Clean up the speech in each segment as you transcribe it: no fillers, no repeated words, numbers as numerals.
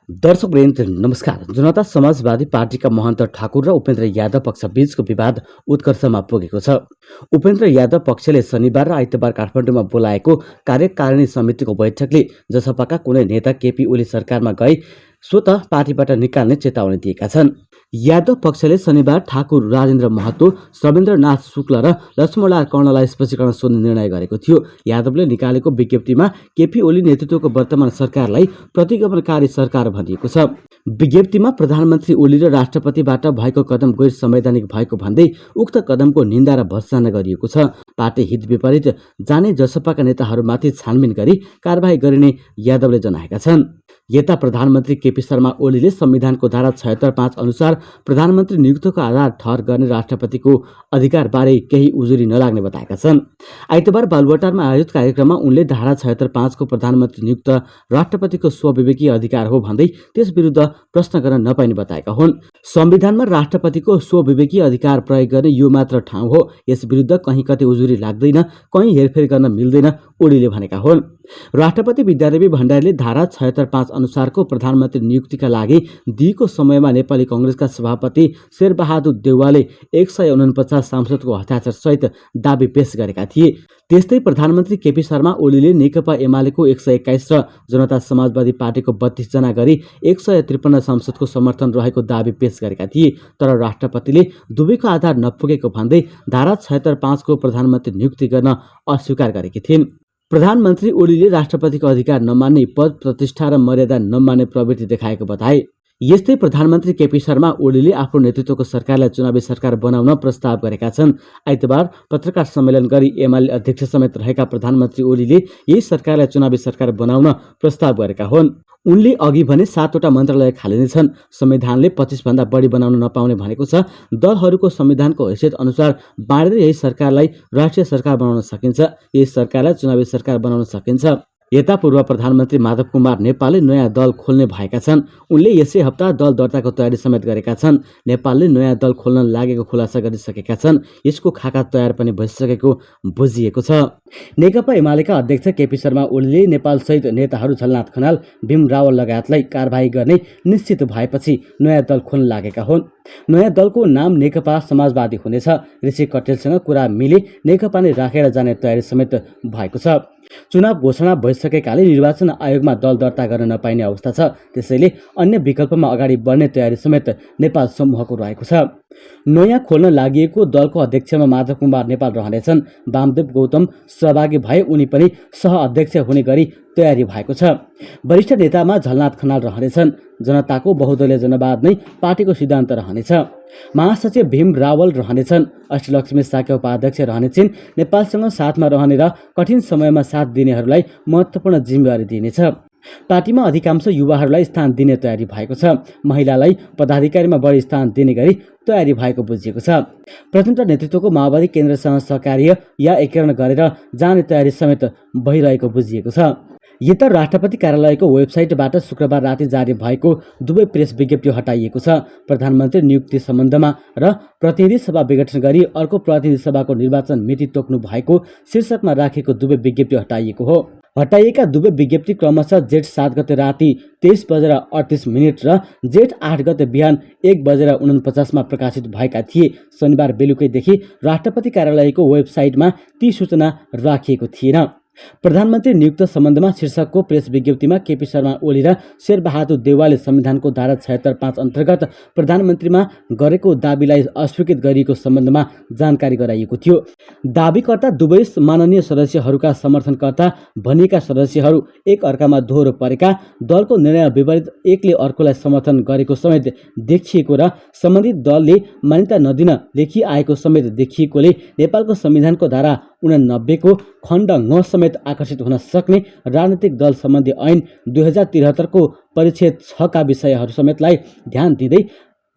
दर्शकवृन्द नमस्कार। जनता समाजवादी पार्टीका महन्त ठाकुर र उपेन्द्र यादव पक्ष बीचको विवाद उत्कर्षमा पुगेको छ। उपेन्द्र यादव पक्षले शनिबार र आइतबार काठमाडौँमा बोलाएको कार्यकारिणी समितिको बैठकले जसपाका कुनै नेता केपी ओली सरकारमा गए स्वत पार्टीबाट निकाल्ने चेतावनी दिएका छन्। यादव पक्षले शनिबार ठाकुर, राजेन्द्र महतो, शर्वेन्द्रनाथ शुक्ल र लक्ष्मणलाल कर्णलाई स्पष्टीकरण सोध्ने निर्णय गरेको थियो। यादवले निकालेको विज्ञप्तिमा केपी ओली नेतृत्वको वर्तमान सरकारलाई प्रतिगमनकारी सरकार भनिएको छ। विज्ञप्तिमा प्रधानमन्त्री ओली र राष्ट्रपतिबाट भएको कदम गैर संवैधानिक भएको भन्दै उक्त कदमको निन्दा र भर्त्सना गरिएको छ। पार्टी हित विपरीत जाने जसपाका नेताहरूमाथि छानबिन गरी कारबाही गरिने यादवले जनाएका छन्। यता प्रधानमन्त्री केपी शर्मा ओलीले संविधानको धारा 76(5) अनुसार प्रधानमन्त्री नियुक्तिको आधार ठहर गर्ने राष्ट्रपतिको अधिकारबारे केही उजुरी नलाग्ने बताएका छन्। आइतबार बालुवाटारमा आयोजित कार्यक्रममा उनले धारा 76(5) को प्रधानमन्त्री नियुक्त राष्ट्रपतिको स्वविवेकीय अधिकार हो भन्दै त्यस विरुद्ध प्रश्न गर्न नपाइने बताएका हुन्। संविधानमा राष्ट्रपतिको स्वविवेकीय अधिकार प्रयोग गर्ने यो मात्र ठाउँ हो, यस विरुद्ध कहीँ कतै उजुरी लाग्दैन, कहीँ हेरफेर गर्न मिल्दैन, ओलीले भनेका हुन्। राष्ट्रपति विद्यादेवी भण्डारीले धारा 76(5) अनुसारको प्रधानमन्त्री नियुक्तिका लागि दिएको समयमा नेपाली कांग्रेसका सभापति शेरबहादुर देउवाले 149 सांसदको हस्ताक्षर सहित दाबी पेश गरेका थिए। त्यस्तै प्रधानमन्त्री केपी शर्मा ओलीले नेकपा एमालेको 121 र जनता समाजवादी पार्टीको 32 जना गरी 153 सांसदको समर्थन रहेको दाबी पेश गरेका थिए। तर राष्ट्रपतिले दुवैको आधार नपुगेको भन्दै धारा 76(5) को प्रधानमन्त्री नियुक्ति गर्न अस्वीकार गरेकी थिइन्। प्रधानमन्त्री ओलीले राष्ट्रपतिको अधिकार नमान्ने, पद प्रतिष्ठा र मर्यादा नमान्ने प्रवृत्ति देखाएको बताए। यस्तै प्रधानमन्त्री केपी शर्मा ओलीले आफ्नो नेतृत्वको सरकारलाई चुनावी सरकार बनाउन प्रस्ताव गरेका छन्। आइतबार पत्रकार सम्मेलन गरी एमाले अध्यक्ष समेत रहेका प्रधानमन्त्री ओलीले यही सरकारलाई चुनावी सरकार बनाउन प्रस्ताव गरेका हुन्। उनले अघि भने 7वटा मन्त्रालय खाली छन्, संविधानले 25 भन्दा बढी बनाउन नपाउने भनेको छ। दलहरूको संविधानको हैसियत अनुसार बाँडेर यही सरकारलाई राष्ट्रिय सरकार बनाउन सकिन्छ, यही सरकारलाई चुनावी सरकार बनाउन सकिन्छ। यता पूर्व प्रधानमन्त्री माधव कुमार नेपालले नयाँ दल खोल्ने भएका छन्। उनले यसै हप्ता दल दर्ताको तयारी समेत गरेका छन्। नेपालले नयाँ दल खोल्न लागेको खुलासा गरिसकेका छन्। यसको खाका तयार पनि भइसकेको बुझिएको छ। नेकपा एमालेका अध्यक्ष केपी शर्मा ओलीले नेपालसहित नेताहरू झलनाथ खनाल, भीम रावल लगायतलाई कारबाही गर्ने निश्चित भएपछि नयाँ दल खोल्न लागेका हुन्। नयाँ दलको नाम नेकपा समाजवादी हुनेछ। ऋषि कटेलसँग कुरा मिली नेकपा नै राखेर जाने तयारी समेत भएको छ। चुनाव घोषणा भइसकेकाले निर्वाचन आयोगमा दल दर्ता गर्न नपाइने अवस्था छ। त्यसैले अन्य विकल्पमा अगाडि बढ्ने तयारी समेत नेपाल समूहको रहेको छ। नयाँ खोल्न लागिएको दलको अध्यक्षमा माधव कुमार नेपाल रहनेछन्। वामदेव गौतम सहभागी भए उनी पनि सह अध्यक्ष हुने गरी तयारी भएको छ। वरिष्ठ नेतामा झलनाथ खनाल रहनेछन्। जनताको बहुदलीय जनवाद नै पार्टीको सिद्धान्त रहनेछ। महासचिव भीम रावल रहनेछन्। अष्टलक्ष्मी साक्य उपाध्यक्ष रहनेछिन्। नेपालसँग साथमा रहने र कठिन समयमा साथ दिनेहरूलाई महत्त्वपूर्ण जिम्मेवारी दिइनेछ। पार्टीमा अधिकांश युवाहरूलाई स्थान दिने तयारी भएको छ। महिलालाई पदाधिकारीमा बढी स्थान दिने गरी तयारी भएको बुझिएको छ। प्रचण्ड नेतृत्वको माओवादी केन्द्रसँग सहकार्य या एकीकरण गरेर जाने तयारी समेत भइरहेको बुझिएको छ। यता राष्ट्रपति कार्यालयको वेबसाइटबाट शुक्रबार राति जारी भएको दुवै प्रेस विज्ञप्ति हटाइएको छ। प्रधानमन्त्री नियुक्ति सम्बन्धमा र प्रतिनिधि सभा विघटन गरी अर्को प्रतिनिधि सभाको निर्वाचन मिति तोक्नु भएको शीर्षकमा राखेको दुवै विज्ञप्ति हटाइएको हो। हटाइएका दुवै विज्ञप्ति क्रमशः जेठ 7 गते राति 23:38 र जेठ 8 गते बिहान 1:49 प्रकाशित भएका थिए। शनिबार बेलुकैदेखि राष्ट्रपति कार्यालयको वेबसाइटमा ती सूचना राखिएको थिएन। प्रधानमन्त्री नियुक्त सम्बन्धमा शीर्षकको प्रेस विज्ञप्तिमा केपी शर्मा ओली र शेरबहादुर देउवाले संविधानको धारा 76(5) अन्तर्गत प्रधानमन्त्रीमा गरेको दाबीलाई अस्वीकृत गरिएको सम्बन्धमा जानकारी गराइएको थियो। दाबीकर्ता दुवै माननीय सदस्यहरूका समर्थनकर्ता भनिएका सदस्यहरू एक अर्कामा दोहोरो परेका, दलको निर्णय विपरीत एकले अर्कोलाई समर्थन गरेको समेत देखिएको र सम्बन्धित दलले मान्यता नदिन लेखिआएको समेत देखिएकोले नेपालको संविधानको धारा 89 को खण्ड 9 समेत आकर्षित हुन सक्ने राजनीतिक दल सम्बन्धी ऐन 2073 को परिच्छेद 6 का विषयहरू समेतलाई ध्यान दिँदै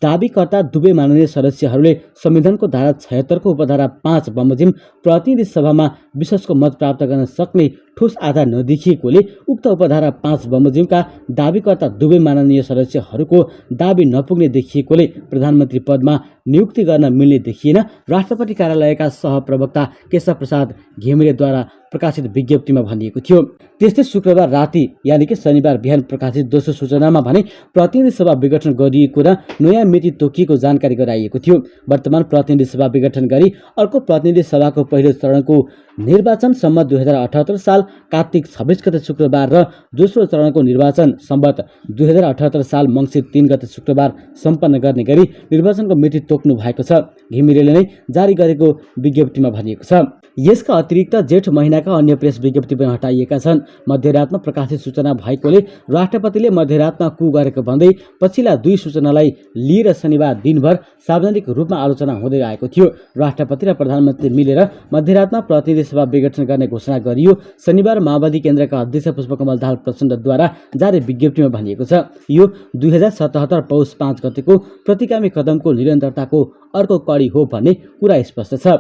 दाबीकर्ता दुवै माननीय सदस्यहरूले संविधानको धारा 76 को उपधारा 5 बमोजिम प्रतिनिधि सभामा विश्वासको मत प्राप्त गर्न सक्ने ठोस आधार नदेखिएकोले उक्त उपधारा 5 बमोजिमका दाबीकर्ता दुवै माननीय सदस्यहरूको दाबी नपुग्ने देखिएकोले प्रधानमन्त्री पदमा नियुक्ति गर्न मिल्ने देखिएन। राष्ट्रपति कार्यालयका सहप्रवक्ता केशव प्रसाद घिमिरेद्वारा प्रकाशित विज्ञप्तिमा भनिएको थियो। त्यस्तै शुक्रबार राति यानि कि शनिबार बिहान प्रकाशित दोस्रो सूचनामा भने प्रतिनिधि सभा विघटन गरिएको र नयाँ मिति तोकिएको जानकारी गराइएको थियो। वर्तमान प्रतिनिधि सभा विघटन गरी अर्को प्रतिनिधि सभाको पहिलो चरणको निर्वाचन सम्मत 2078 साल कार्तिक 26 गते शुक्रबार र दोस्रो चरणको निर्वाचन सम्मत 2078 साल मङ्सिर 3 गते शुक्रबार सम्पन्न गर्ने गरी निर्वाचनको मिति तोक्नु भएको छ, घिमिरेले नै जारी गरेको विज्ञप्तिमा भनिएको छ। यसका अतिरिक्त जेठ महिनाका अन्य प्रेस विज्ञप्ति पनि हटाइएका छन्। मध्यरातमा प्रकाशित सूचना भएकोले राष्ट्रपतिले मध्यरातमा कु गरेको भन्दै पछिल्ला 2 सूचनालाई लिएर शनिबार दिनभर सार्वजनिक रूपमा आलोचना हुँदै आएको थियो। राष्ट्रपति र प्रधानमन्त्री मिलेर मध्यरातमा प्रतिनिधि सभा विघटन गर्ने घोषणा गरियो। शनिबार माओवादी केन्द्रका अध्यक्ष पुष्पकमल दाहाल प्रचण्डद्वारा जारी विज्ञप्तिमा भनिएको छ। यो 2077 पौष 5 गतेको प्रतिगामी कदमको निरन्तरताको अर्को कडी हो भन्ने कुरा स्पष्ट छ।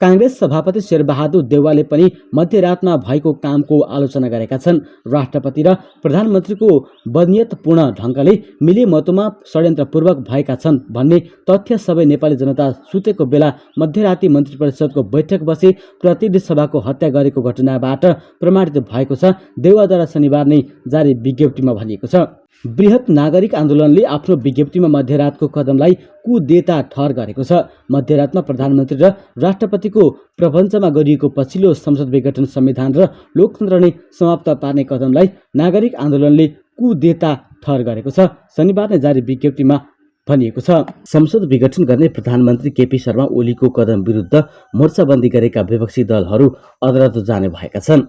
कांग्रेस सभापति शेरबहादुर देउवाले पनि मध्यरातमा भएको कामको आलोचना गरेका छन्। राष्ट्रपति र प्रधानमन्त्रीको बदनियतपूर्ण ढङ्गले मिलेमतोमा षड्यन्त्रपूर्वक भएका छन् भन्ने तथ्य सबै नेपाली जनता सुतेको बेला मध्यराती मन्त्री परिषदको बैठक बसी प्रतिनिधि सभाको हत्या गरेको घटनाबाट प्रमाणित भएको छ, देउवाद्वारा शनिबार नै जारी विज्ञप्तिमा भनिएको छ। बृहत नागरिक आन्दोलनले आफ्नो विज्ञप्तिमा मध्यरातको कदमलाई कुदेता ठहर गरेको छ। मध्यरातमा प्रधानमन्त्री र राष्ट्रपतिको प्रपञ्चमा गरिएको पछिल्लो संसद विघटन संविधान र लोकतन्त्र नै समाप्त पार्ने कदमलाई नागरिक आन्दोलनले कुदेता ठहर गरेको छ, शनिबार नै जारी विज्ञप्तिमा भनिएको छ। संसद विघटन गर्ने प्रधानमन्त्री केपी शर्मा ओलीको कदम विरुद्ध मोर्चाबन्दी गरेका विपक्षी दलहरू अदालत जाने भएका छन्।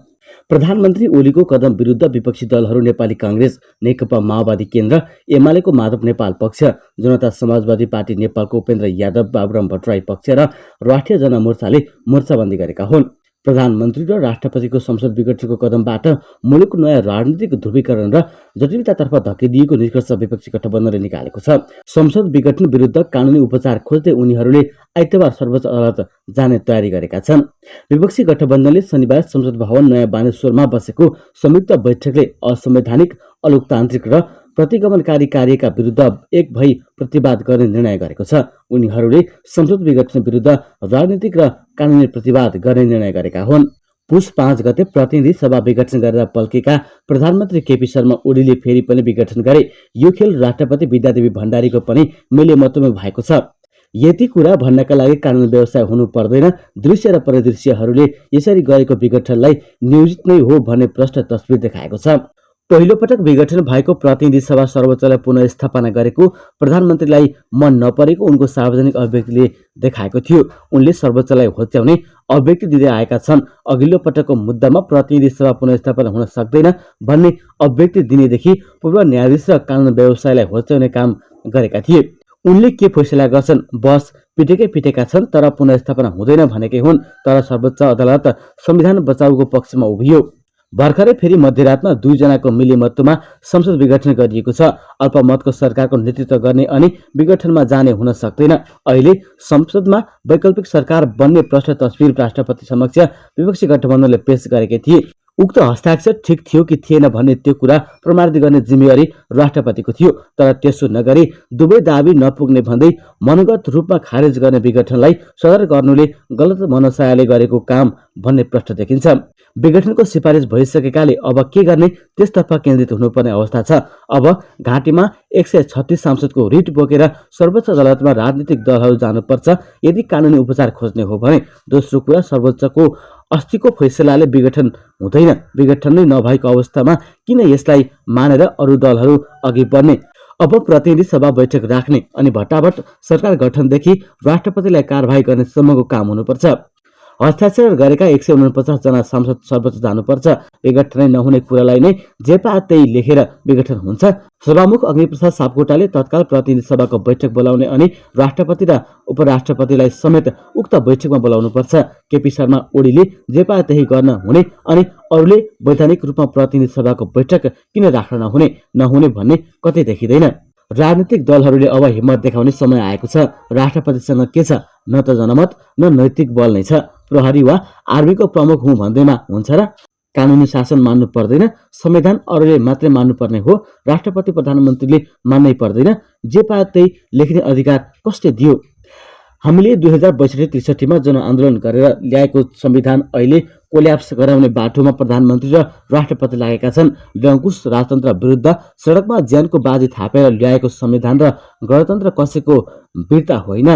प्रधानमन्त्री ओलीको कदम विरुद्ध विपक्षी दलहरू नेपाली कांग्रेस, नेकपा माओवादी केन्द्र, एमालेको माधव नेपाल पक्ष, जनता समाजवादी पार्टी नेपालको उपेन्द्र यादव, बाबुराम भट्टराई पक्ष र राष्ट्रिय जनमोर्चाले मोर्चाबन्दी गरेका हुन्। प्रधानमन्त्री र राष्ट्रपतिको संसद विघटनको कदमबाट मुलुकको नयाँ राजनीतिक ध्रुवीकरण र जटिलतातर्फ धकेलिएको निष्कर्ष विपक्षी गठबन्धनले निकालेको छ। संसद विघटन विरुद्ध कानुनी उपचार खोज्दै उनीहरूले आइतबार सर्वोच्च अदालत जाने तयारी गरेका छन्। विपक्षी गठबन्धनले शनिबार संसद भवन नयाँ बानेश्वरमा बसेको संयुक्त बैठकले असंवैधानिक, अलोकतान्त्रिक र प्रतिगमनकारी कार्यका विरुद्ध एक भई प्रतिवाद गर्ने निर्णय गरेको छ। उनीहरूले संसद विघटन विरुद्ध राजनीतिक र कानुनी प्रतिवाद गर्ने निर्णय गरेका हुन्। पुष 5 गते प्रतिनिधि सभा विघटन गरेर पल्केका प्रधानमन्त्री केपी शर्मा ओलीले फेरि पनि विघटन गरे। यो खेल राष्ट्रपति विद्यादेवी भण्डारीको पनि मिलेमतोमा भएको छ। यति कुरा भन्नका लागि कानुन व्यवसाय हुनु पर्दैन। दृश्य र परिदृश्यहरूले यसरी गरेको विघटनलाई नियोजित नै हो भन्ने प्रष्ट तस्बिर देखाएको छ। पहिलो पटक विघटन भएको प्रतिनिधि सभा सर्वोच्चलाई पुनर्स्थापना गरेको प्रधानमन्त्रीलाई मन नपरेको उनको सार्वजनिक अभिव्यक्तिले देखाएको थियो। उनले सर्वोच्चलाई होच्याउने अभिव्यक्ति दिँदै आएका छन्। अघिल्लो पटकको मुद्दामा प्रतिनिधि सभा पुनर्स्थापना हुन सक्दैन भन्ने अभिव्यक्ति दिनेदेखि पूर्व न्यायाधीश र कानुन व्यवसायलाई होच्याउने काम गरेका थिए। उनले के फैसला गर्छन्, बस पिटेका छन् तर पुनर्स्थापना हुँदैन भनेकै हुन्। तर सर्वोच्च अदालत संविधान बचाउको पक्षमा उभियो। भर्खरै फेरि मध्यरातमा 2 जनाको मिलेमतोमा संसद विघटन गरिएको छ। अल्पमतको सरकारको नेतृत्व गर्ने अनि विघटनमा जाने हुन सक्दैन। अहिले संसदमा वैकल्पिक सरकार बन्ने प्रष्ट तस्बिर राष्ट्रपति समक्ष विपक्षी गठबन्धनले पेश गरेकै थिए। उक्त हस्ताक्षर ठिक थियो कि थिएन भन्ने त्यो कुरा प्रमाणित गर्ने जिम्मेवारी राष्ट्रपतिको थियो। तर त्यसो नगरी दुवै दाबी नपुग्ने भन्दै मनोगत रूपमा खारेज गर्ने विघटनलाई सदर गर्नुले गलत मनसायले गरेको काम भन्ने प्रश्न देखिन्छ। विघटनको सिफारिस भइसकेकाले अब के गर्ने त्यसतर्फ केन्द्रित हुनुपर्ने अवस्था छ। अब घाँटीमा 136 सांसदको रिट बोकेर सर्वोच्च अदालतमा राजनीतिक दलहरू जानुपर्छ यदि कानुनी उपचार खोज्ने हो भने। दोस्रो कुरा, सर्वोच्चको अस्तिको फैसलाले विघटन हुँदैन। विघटन नै नभएको अवस्थामा किन यसलाई मानेर अरू दलहरू अघि बढ्ने? अब प्रतिनिधि सभा बैठक राख्ने अनि भट्टाभट सरकार गठनदेखि राष्ट्रपतिलाई कारबाही गर्ने सम्मको काम हुनुपर्छ। हस्ताक्षर गरेका 149 जना सांसद सर्वोच्च जानुपर्छ। विघटनै नहुने कुरालाई नै जे पाए त्यही लेखेर विघटन हुन्छ। सभामुख अग्निप्रसाद सापकोटाले तत्काल प्रतिनिधि सभाको बैठक बोलाउने अनि राष्ट्रपति र उपराष्ट्रपतिलाई समेत उक्त बैठकमा बोलाउनुपर्छ। केपी शर्मा ओलीले जे पाए त्यही गर्न हुने अनि अरूले वैधानिक रूपमा प्रतिनिधि सभाको बैठक किन राख्न नहुने भन्ने कतै देखिँदैन। राजनीतिक दलहरूले अब हिम्मत देखाउने समय आएको छ। राष्ट्रपतिसँग के छ? न त जनमत न नैतिक बल नै छ। प्रहरी वा आर्मीको प्रमुख हुँ भन्दैमा हुन्छ र? कानुनी शासन मान्नु पर्दैन। संविधान अरूले मात्रै मान्नुपर्ने हो। राष्ट्रपति प्रधानमन्त्रीले मान्नै पर्दैन। जे पाए त्यही लेख्ने अधिकार कसले दियो? हामीले 2062-63 मा जनआन्दोलन गरेर ल्याएको संविधान अहिले कोल्याप्स गराउने बाटोमा प्रधानमन्त्री र राष्ट्रपति लागेका छन्। व्यङ्कुश राजतन्त्र विरुद्ध सडकमा ज्यानको बाजी थापेर ल्याएको संविधान र गणतन्त्र कसैको वीरता होइन।